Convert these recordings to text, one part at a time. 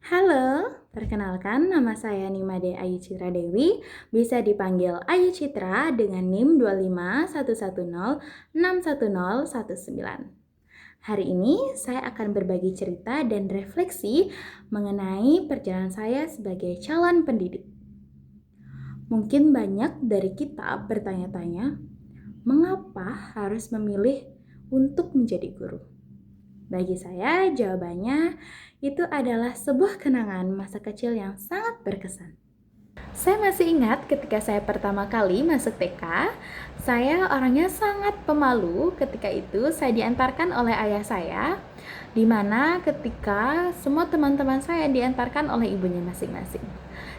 Halo, perkenalkan nama saya Nimade Ayu Citra Dewi, bisa dipanggil Ayu Citra dengan NIM 25110611019. Hari ini saya akan berbagi cerita dan refleksi mengenai perjalanan saya sebagai calon pendidik. Mungkin banyak dari kita bertanya-tanya, mengapa harus memilih untuk menjadi guru? Bagi saya, jawabannya itu adalah sebuah kenangan masa kecil yang sangat berkesan. Saya masih ingat ketika saya pertama kali masuk TK, saya orangnya sangat pemalu. Ketika itu saya diantarkan oleh ayah saya, di mana ketika semua teman-teman saya diantarkan oleh ibunya masing-masing.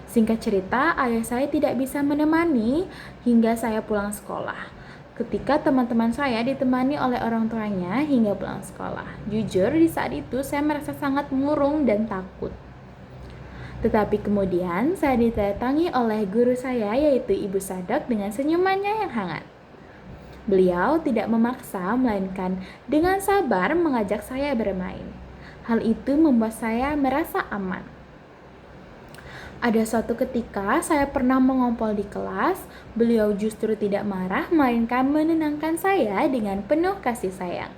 Singkat cerita, ayah saya tidak bisa menemani hingga saya pulang sekolah. Ketika teman-teman saya ditemani oleh orang tuanya hingga pulang sekolah. Jujur, di saat itu saya merasa sangat murung dan takut. Tetapi kemudian saya didatangi oleh guru saya, yaitu Ibu Sadok, dengan senyumannya yang hangat. Beliau tidak memaksa, melainkan dengan sabar mengajak saya bermain. Hal itu membuat saya merasa aman. Ada suatu ketika saya pernah mengompol di kelas, beliau justru tidak marah, melainkan menenangkan saya dengan penuh kasih sayang.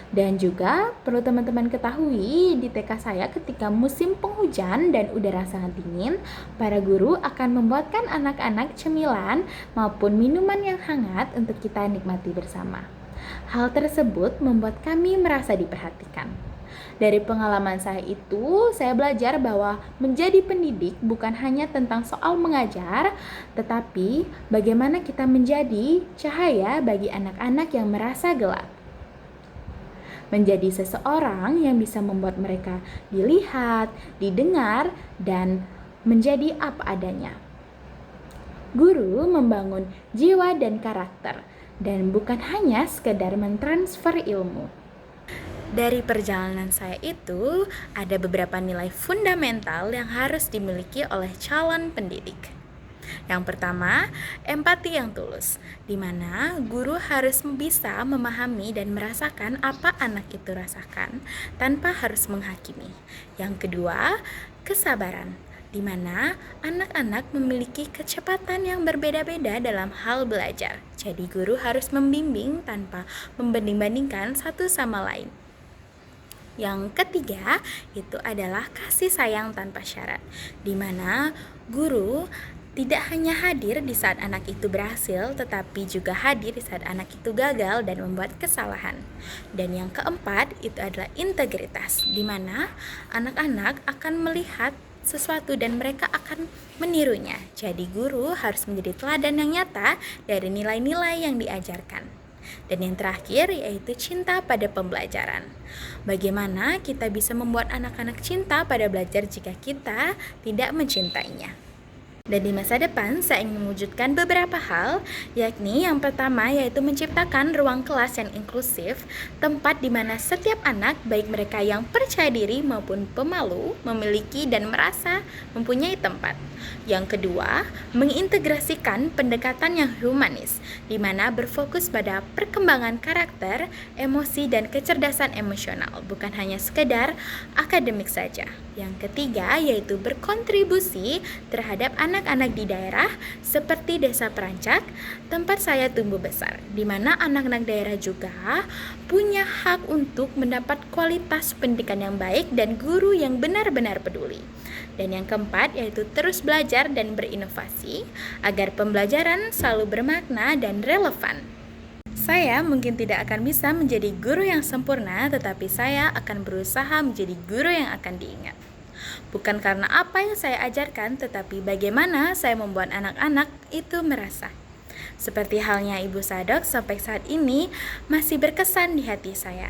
Dan juga perlu teman-teman ketahui, di TK saya ketika musim penghujan dan udara sangat dingin, para guru akan membuatkan anak-anak cemilan maupun minuman yang hangat untuk kita nikmati bersama. Hal tersebut membuat kami merasa diperhatikan. Dari pengalaman saya itu, saya belajar bahwa menjadi pendidik bukan hanya tentang soal mengajar, tetapi bagaimana kita menjadi cahaya bagi anak-anak yang merasa gelap. Menjadi seseorang yang bisa membuat mereka dilihat, didengar, dan menjadi apa adanya. Guru membangun jiwa dan karakter, dan bukan hanya sekedar mentransfer ilmu. Dari perjalanan saya itu, ada beberapa nilai fundamental yang harus dimiliki oleh calon pendidik. Yang pertama, empati yang tulus, di mana guru harus bisa memahami dan merasakan apa anak itu rasakan tanpa harus menghakimi. Yang kedua, kesabaran, di mana anak-anak memiliki kecepatan yang berbeda-beda dalam hal belajar. Jadi guru harus membimbing tanpa membanding-bandingkan satu sama lain. Yang ketiga, itu adalah kasih sayang tanpa syarat, di mana guru tidak hanya hadir di saat anak itu berhasil, tetapi juga hadir di saat anak itu gagal dan membuat kesalahan. Dan yang keempat, itu adalah integritas, di mana anak-anak akan melihat sesuatu dan mereka akan menirunya. Jadi guru harus menjadi teladan yang nyata dari nilai-nilai yang diajarkan. Dan yang terakhir yaitu cinta pada pembelajaran. Bagaimana kita bisa membuat anak-anak cinta pada belajar jika kita tidak mencintainya? Dan di masa depan saya ingin mewujudkan beberapa hal, yakni yang pertama yaitu menciptakan ruang kelas yang inklusif, tempat di mana setiap anak, baik mereka yang percaya diri maupun pemalu, memiliki dan merasa mempunyai tempat. Yang kedua, mengintegrasikan pendekatan yang humanis, di mana berfokus pada perkembangan karakter, emosi, dan kecerdasan emosional, bukan hanya sekedar akademik saja. Yang ketiga, yaitu berkontribusi terhadap anak-anak di daerah seperti Desa Perancak, tempat saya tumbuh besar, di mana anak-anak daerah juga punya hak untuk mendapat kualitas pendidikan yang baik dan guru yang benar-benar peduli. Dan yang keempat, yaitu terus belajar dan berinovasi agar pembelajaran selalu bermakna dan relevan. Saya mungkin tidak akan bisa menjadi guru yang sempurna, tetapi saya akan berusaha menjadi guru yang akan diingat. Bukan karena apa yang saya ajarkan, tetapi bagaimana saya membuat anak-anak itu merasa. Seperti halnya Ibu Sadok sampai saat ini masih berkesan di hati saya.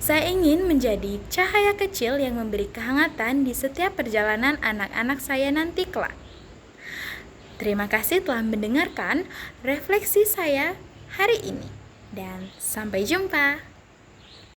Saya ingin menjadi cahaya kecil yang memberi kehangatan di setiap perjalanan anak-anak saya nanti kelak. Terima kasih telah mendengarkan refleksi saya hari ini, dan sampai jumpa.